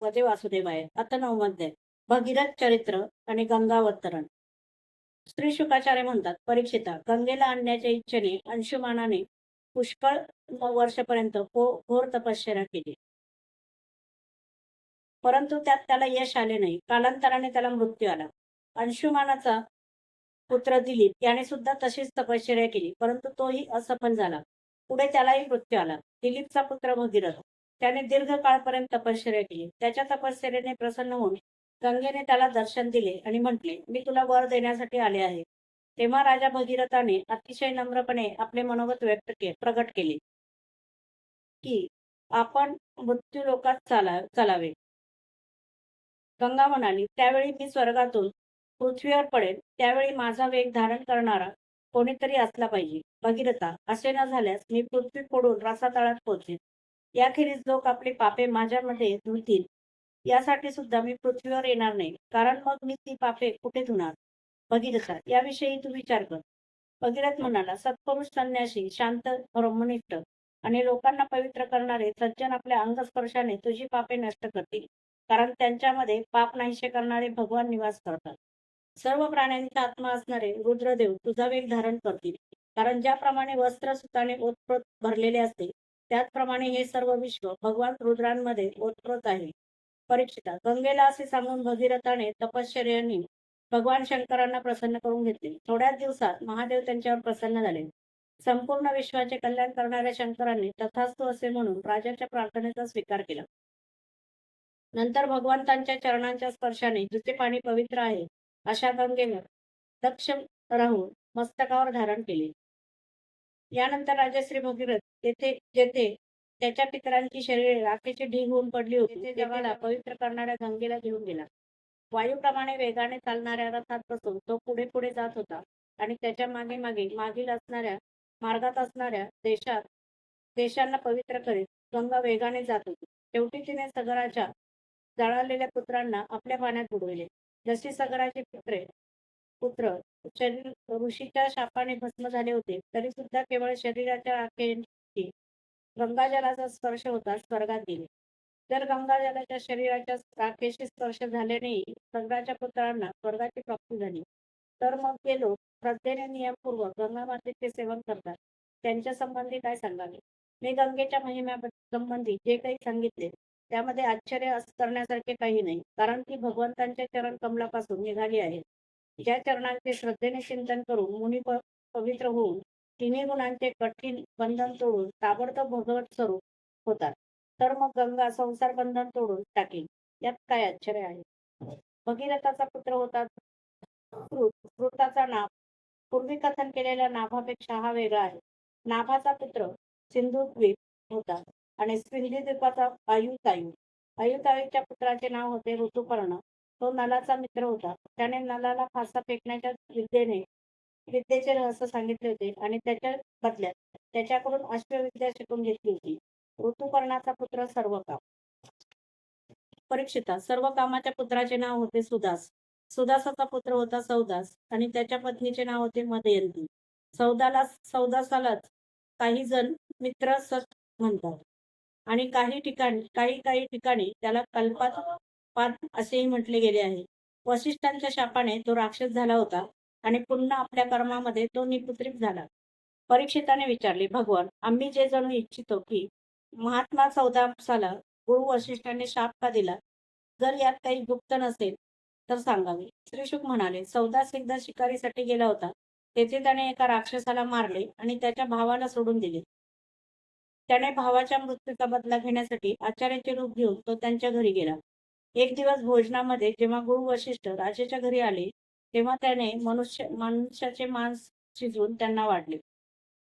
वदे वासुदेवाय. आता 9 भगीरथ चरित्र आणि गंगावतरण. श्री शुकाचार्य म्हणतात, परीक्षिता, गंगेला आणण्याच्या इच्छेने अंशुमानाने पुष्कळ 9 वर्षापर्यंत घोर तपश्चर्या केली, परंतु त्यात त्याला यश आले नाही. कालांतराने त्याला मृत्यू आला. अंशुमानाचा पुत्र दिलीप याने सुद्धा तशीच तपश्चर्या केली, परंतु तोही असफल झाला. पुढे त्यालाही मृत्यू आला. दिलीपचा पुत्र भगीरथ, त्याने दीर्घकाळपर्यंत तपश्चर्या केली. त्याच्या तपश्चर्याने प्रसन्न होऊन गंगेने त्याला दर्शन दिले आणि म्हटले, मी तुला वर देण्यासाठी आले आहे. तेव्हा राजा भगीरथाने अतिशय नम्रपणे आपले मनोगत प्रगट केले की आपण मृत्यू लोकात चालावे. गंगा म्हणाली, त्यावेळी मी स्वर्गातून पृथ्वीवर पडेल, त्यावेळी माझा वेग धारण करणारा कोणीतरी असला पाहिजे. भगीरथा, असे न झाल्यास मी पृथ्वी फोडून रसातळात पोहोचेन. याखेरीज लोक आपली पापे माझ्यामध्ये धुतील, यासाठी सुद्धा मी पृथ्वीवर येणार नाही, कारण मग मी ती पापे कुठे धुणार? भगीरथा, याविषयी तू विचार कर. भगीरथ म्हणाला, सत्पुरुष, संन्यासी, शांत, ब्रह्मनिष्ठ आणि लोकांना पवित्र करणारे सज्जन आपल्या अंगस्पर्शाने तुझी पापे नष्ट करतील, कारण त्यांच्यामध्ये पाप नाहीसे करणारे भगवान निवास करतात. सर्व प्राण्यांचा आत्मा असणारे रुद्रदेव तुझा वेग धारण करतील, कारण ज्याप्रमाणे वस्त्र सुताने ओतप्रोत भरलेले असते, त्याचप्रमाणे हे सर्व विश्व भगवान रुद्रांमध्ये ओतप्रोत आहे. परीक्षिता, गंगेला असे सांगून भगीरथाने तपश्चर्याने भगवान शंकरांना प्रसन्न करून घेतले. थोड्याच दिवसात महादेव त्यांच्यावर प्रसन्न झाले. संपूर्ण विश्वाचे कल्याण करणाऱ्या शंकरांनी तथास्तु असे म्हणून राजाच्या प्रार्थनेचा स्वीकार केला. नंतर भगवंतांच्या चरणांच्या स्पर्शाने जिचे पाणी पवित्र आहे अशा गंगेवर दक्ष राहून मस्तकावर धारण केले. यानंतर राजा श्री भगीरथ जेथे त्याच्या पितरांची शरीरे राखेचे ढीग होऊन पडली होती, तेथे जगाला पवित्र करणाऱ्या गंगेला घेऊन गेला. वायूप्रमाणे वेगाने चालणाऱ्या रथात बसून तो पुढे पुढे जात होता आणि त्याच्या मागे मागे मार्गात असणाऱ्या देशांना पवित्र करीत गंगा वेगाने जात होती. शेवटी तिने सगराच्या जळालेल्या पुत्रांना आपल्या पाण्यात बुडविले. जशी सगराचे पुत्र ऋषीच्या शापाने भस्म झाले होते, तरी सुद्धा केवळ शरीराच्या राखेची गंगाजलाचा स्पर्श होता स्वर्गात गेले. जर गंगाजलाच्या शरीराच्या राखेशी स्पर्श झाल्यानेही सगराच्या पुत्रांना स्वर्गाची प्राप्ती झाली, तर मग ते लोक श्रद्धेने नियमपूर्वक गंगा मातेचे सेवन करतात, त्यांच्या संबंधी काय सांगावे? मी गंगेच्या महिम्यासंबंधी जे काही सांगितले त्यामध्ये आश्चर्य करण्यासारखे काही नाही, कारण ती भगवंतांच्या चरण कमलापासून निघाली आहे. ज्या चरणांचे श्रद्धेने चिंतन करून मुनी पवित्र होऊन तिन्ही गुणांचे कठीण बंधन तोडून ताबडतोब भगवत स्वरूप होतात, तर मग गंगा संसार बंधन तोडून टाकेल, यात काय आश्चर्य आहे? भगीरथाचा पुत्र होता कृताचा नाभ. पूर्वी कथन केलेल्या नाभापेक्षा हा वेगळा आहे. नाभाचा पुत्र सिंधुद्वीप होता आणि सिंधू द्वीपाचा आयुतायूच्या पुत्राचे नाव होते ऋतुपर्ण. तो नलाचा मित्र होता. त्याने नलाला फासा फेकण्याच्या विद्येचे रहस्य सांगितले होते आणि त्याच्या बदल्यात त्याच्याकडून अश्वविद्या शिकून घेतली होती. ऋतुपर्णाचा पुत्र सर्वकाम. परीक्षिता, सर्व कामाच्या पुत्राचे नाव होते सुदास. सुदासाचा पुत्र होता सौदास आणि त्याच्या पत्नीचे नाव होते मदयंती. सौदासालाच काही जण मित्र सत म्हणतात आणि काही ठिकाणी त्याला कल्पात असेही म्हटले गेले आहे. वसिष्ठांच्या शापाने तो राक्षस झाला होता आणि पुन्हा आपल्या कर्मामध्ये तो निपुत्रिक झाला. परीक्षिताने विचारले, भगवान, आम्ही जे जणू इच्छितो की महात्मा सौदासाला गुरु वसिष्ठांनी शाप का दिला, जर यात काही गुप्त नसेल तर सांगावे. श्रीशुक म्हणाले, सौदास एकदा शिकारीसाठी गेला होता. तेथे त्याने एका राक्षसाला मारले आणि त्याच्या भावाला सोडून दिले. त्याने भावाच्या मृत्यूचा बदला घेण्यासाठी आचार्याचे रूप घेऊन तो त्यांच्या घरी गेला. एक दिवस भोजनामध्ये जेव्हा गुरु वशिष्ठ राजाच्या घरी आले, तेव्हा त्याने मनुष्याचे मांस शिजवून त्यांना वाढले.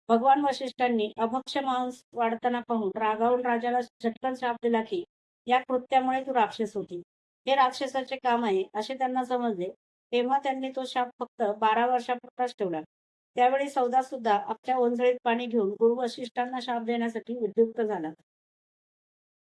भगवान वशिष्ठांनी अभक्ष्य मांस वाढताना पाहून रागावून राजाला झटकन शाप दिला की या कृत्यामुळे तू राक्षस होती. हे राक्षसाचे काम आहे असे त्यांना समजले. तेव्हा त्यांनी तो शाप फक्त 12 वर्षापुरताच ठेवला. त्यावेळी सौदास सुद्धा आपल्या ओंजळीत पाणी घेऊन गुरु वशिष्ठांना शाप देण्यासाठी उद्युक्त झाला,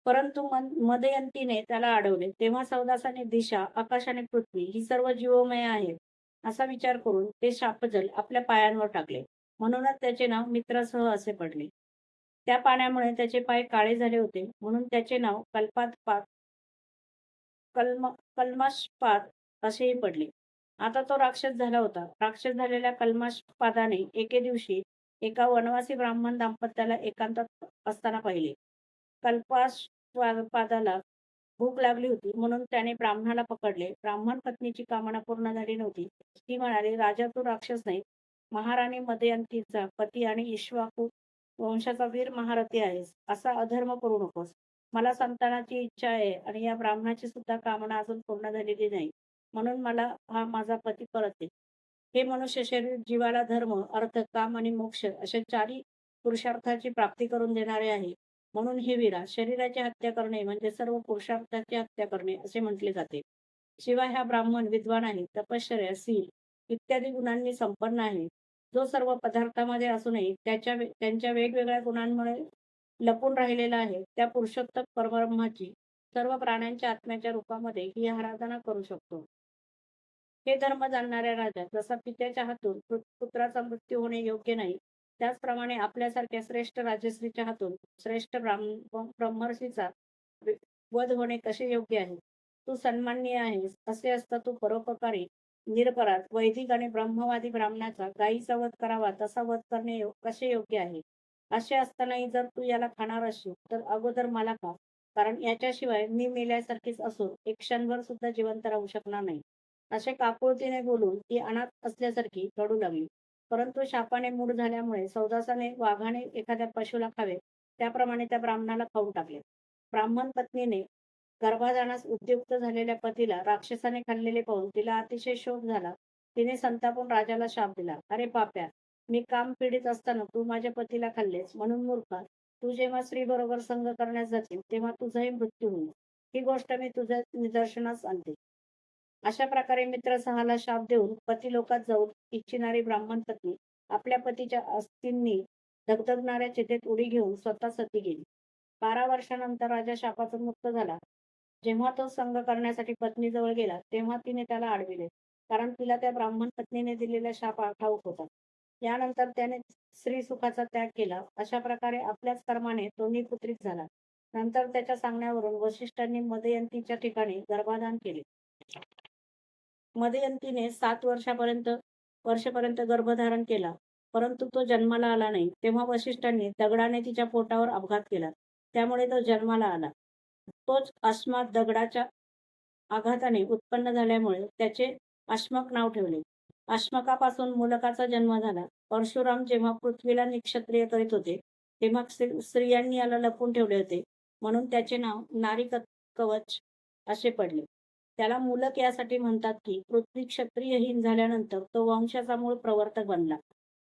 परंतु मदयंतीने त्याला अडवले. तेव्हा सौदासाने दिशा, आकाश आणि पृथ्वी ही सर्व जीवमय आहेत असा विचार करून ते शापजल आपल्या पायांवर टाकले. म्हणूनच त्याचे नाव मित्रसह असे पडले. त्या पाण्यामुळे त्याचे पाय काळे झाले होते, म्हणून त्याचे नाव कल्मषपाद असेही पडले. आता तो राक्षस झाला होता. राक्षस झालेल्या कल्मषपादाने एके दिवशी एका वनवासी ब्राह्मण दाम्पत्याला एकांतात असताना पाहिले. कल्पाशपादाला भूक लागली होती म्हणून त्याने ब्राह्मणाला पकडले. ब्राह्मण पत्नीची कामना पूर्ण झाली नव्हती. ती म्हणाली, राजा तू राक्षस नाही, महाराणी मदयंतीचा पती आणि इक्ष्वाकू वंशाचा वीर महारथी आहेस. असा अधर्म करू नकोस. मला संतानाची इच्छा आहे आणि या ब्राह्मणाची सुद्धा कामना अजून पूर्ण झालेली नाही, म्हणून मला हा माझा पती परत दे. हे मनुष्य शरीर जीवाला धर्म, अर्थ, काम आणि मोक्ष अशा चारही पुरुषार्थाची प्राप्ती करून देणारे आहे. म्हणून हे वीरा, शरीराची हत्या करणे म्हणजे सर्व पुरुषार्थाची हत्या करणे असे म्हटले जाते. शिवाय हा ब्राह्मण विद्वान आहे, तपश्चर्या, शील इत्यादी गुणांनी संपन्न आहे. जो सर्व पदार्थामध्ये असूनही त्यांच्या वेगवेगळ्या गुणांमुळे लपून राहिलेला आहे, त्या पुरुषोत्तम परब्रह्माची सर्व प्राण्यांच्या आत्म्याच्या रूपामध्ये ही आराधना करू शकतो. हे धर्म जाणणाऱ्या राजा, जसा पित्याच्या हातून पुत्राचा मृत्यू होणे योग्य नाही, त्याचप्रमाणे आपल्यासारख्या श्रेष्ठ राजश्रीच्या हातून श्रेष्ठ ब्रह्मर्षीचा वध होणे कसे योग्य आहे. तू सन्माननीय आहेस, असे असता तू परोपकारी, निरपराध, वैदिक आणि ब्रह्मवादी ब्राह्मणाचा गायीचा वध करावा तसा वध करणे कसे योग्य आहे. असे असतानाही जर तू याला खाणार असशील तर अगोदर मला खा, कारण याच्याशिवाय मी मेल्यासारखीच असून एक क्षणभर सुद्धा जिवंत राहू शकणार नाही. असे काकुळतीने बोलून ती अनाथ असल्यासारखी रडू लागली. परंतु शापाने मूढ झाल्यामुळे सौदासाने वाघाने एखाद्या पशुला खावे त्याप्रमाणे त्या ब्राह्मणाला खाऊन टाकले. ब्राह्मण पत्नीने गर्भाधानास उद्युक्त झालेल्या पतीला राक्षसाने खाल्लेले पाहून तिला अतिशय शोक झाला. तिने संतापून राजाला शाप दिला. अरे पाप्या, मी काम पीडित असताना तू माझ्या पतीला खाल्लेस, म्हणून मूर्खा, तू जेव्हा स्त्री बरोबर संग करण्यास जाशील तेव्हा तुझाही मृत्यू होईल. ही गोष्ट मी तुझ्या निदर्शनास आणते. अशा प्रकारे मित्र सहाला शाप देऊन पतिलोकात जाऊन इच्छिणारी ब्राह्मण पत्नी आपल्या पतीच्या अस्थींनी धगधगणाऱ्या चितेत उडी घेऊन स्वतः सती गेली. 12 वर्षानंतर राजा शापातून मुक्त झाला. जेव्हा तो संग करण्यासाठी पत्नीजवळ गेला तेव्हा तिने त्याला अडविले, कारण तिला त्या ब्राह्मण पत्नीने दिलेला शाप ठाऊक होता. यानंतर त्याने स्त्री सुखाचा त्याग केला. अशा प्रकारे आपल्याच कर्माने तो निपुत्रित झाला. नंतर त्याच्या सांगण्यावरून वसिष्ठांनी मदयंतीच्या ठिकाणी गर्भाधान केले. मदयंतीने 7 वर्षापर्यंत गर्भधारण केला, परंतु तो जन्माला आला नाही. तेव्हा वसिष्ठांनी दगडाने तिच्या पोटावर अपघात केला, त्यामुळे तो जन्माला आला. तोच अस्मात दगडाच्या आघाताने उत्पन्न झाल्यामुळे त्याचे अश्मक नाव ठेवले. अश्मकापासून मुलकाचा जन्म झाला. परशुराम जेव्हा पृथ्वीला निक्षत्रिय करीत होते तेव्हा स्त्रियांनी याला लपवून ठेवले होते, म्हणून त्याचे नाव नारी कवच असे पडले. त्याला मूलक यासाठी म्हणतात की पृथ्वी क्षत्रियहीन झाल्यानंतर तो वंशाचा मूळ प्रवर्तक बनला.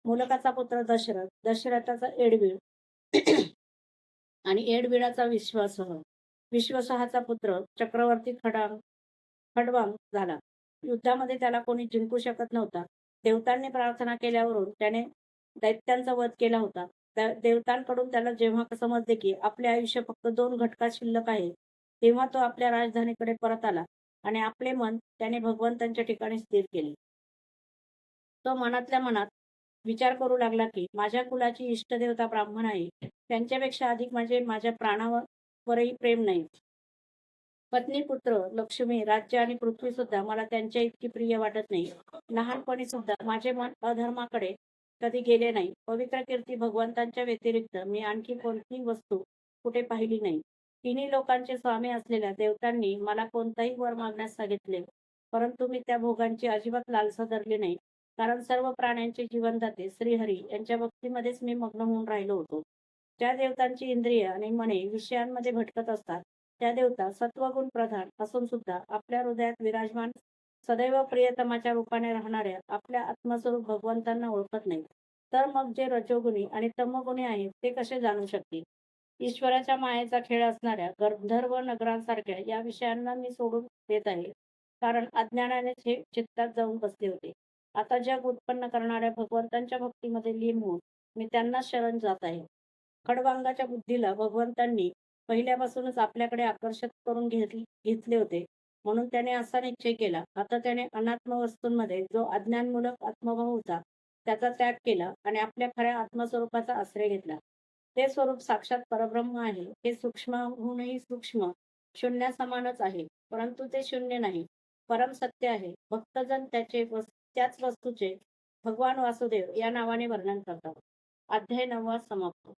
मूलकाचा पुत्र दशरथ, दशरथाचा एडवीळ आणि एडवीळाचा विश्वासहाचा पुत्र चक्रवर्ती खडवांग झाला. युद्धामध्ये त्याला कोणी जिंकू शकत नव्हता. देवतांनी प्रार्थना केल्यावरून त्याने दैत्यांचा वध केला होता. देवतांकडून त्याला जेव्हा समजले की आपले आयुष्य फक्त 2 घटकात शिल्लक आहे, तेव्हा तो आपल्या राजधानीकडे परत आला आणि आपले मन त्याने भगवंतांच्या ठिकाणी स्थिर केले. तो मनातल्या मनात विचार करू लागला की माझ्या कुलाची इष्टदेवता ब्राह्मण आहे, त्यांच्यापेक्षा अधिक माझ्या प्राणावरही प्रेम नाही. पत्नी, पुत्र, लक्ष्मी, राज्य आणि पृथ्वी सुद्धा मला त्यांच्या इतकी प्रिय वाटत नाही. लहानपणी सुद्धा माझे मन अधर्माकडे कधी गेले नाही. पवित्र कीर्ती भगवंतांच्या व्यतिरिक्त मी आणखी कोणतीही वस्तू कुठे पाहिली नाही. तिन्ही लोकांचे स्वामी असलेल्या देवतांनी मला कोणताही वर मागण्यास सांगितले, परंतु मी त्या भोगांची अजिबात लालसा धरली नाही, कारण सर्व प्राण्यांचे जीवनदाते श्रीहरी यांच्या भक्तीमध्येच मी मग्न होऊन राहिलो होतो. ज्या देवतांची इंद्रिय आणि मने विषयांमध्ये भटकत असतात त्या देवता सत्वगुण प्रधान असून सुद्धा आपल्या हृदयात विराजमान सदैव प्रियतमाच्या रूपाने राहणाऱ्या आपल्या आत्मस्वरूप भगवंतांना ओळखत नाहीत, तर मग जे रजोगुणी आणि तमोगुणी आहेत ते कसे जाणू शकतील. ईश्वराच्या मायेचा खेळ असणाऱ्या गंधर्व नगरांसारख्या या विषयांना मी सोडून देत आहे, कारण अज्ञानानेच हे चित्तात जाऊन बसले होते. आता जग उत्पन्न करणाऱ्या भगवंतांच्या भक्तीमध्ये लीन होऊन मी त्यांनाच शरण जात आहे. खडवांगाच्या बुद्धीला भगवंतांनी पहिल्यापासूनच आपल्याकडे आकर्षित करून घेतले होते, म्हणून त्याने असा निश्चय केला. आता त्याने अनात्म वस्तूंमध्ये जो अज्ञानमूलक आत्मभाव होता त्याचा त्याग केला आणि आपल्या खऱ्या आत्मस्वरूपाचा आश्रय घेतला. ते स्वरूप साक्षात परब्रह्म आहे. हे सूक्ष्महूनही सूक्ष्म शून्यासमानच आहे. परंतु ते शून्य नाही, परम सत्य आहे. भक्तजन त्याच वस्तूचे भगवान वासुदेव या नावाने वर्णन करतात. अध्याय 9 समाप्त.